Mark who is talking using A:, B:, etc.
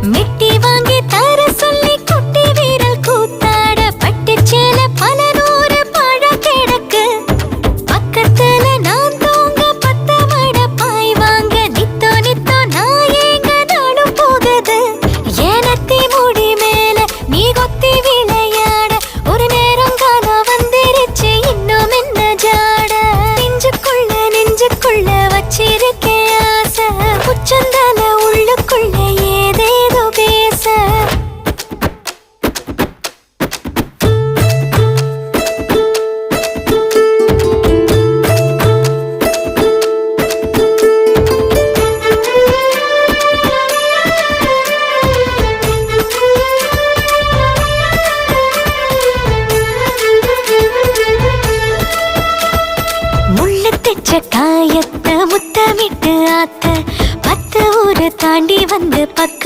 A: மெட்டி வாங்கி தர சொல்லி குட்டி வீரல் கூத்தாட பட்டு சேல பல நூறு பழ கிடக்கு பக்கத்துல நான் தூங்க பத்த மட பாய் வாங்க நித்தோ நித்தோ நான் ஏங்க நானும் போகுது ஏனத்தி முடி மேல நீ கொத்தி விளையாட ஒரு நேரம் காலம் வந்துருச்சு இன்னும் என்ன ஜாட நெஞ்சுக்குள்ள வச்சிருக்கேன் ஆசை உச்சந்தால உள்ளுக்குள்ள ஏதேதோ பேச முள்ளு தெச்ச காயத்தை முத்தமிட்டு ஆத்த 10 ஊரு தாண்டி வந்து பக்க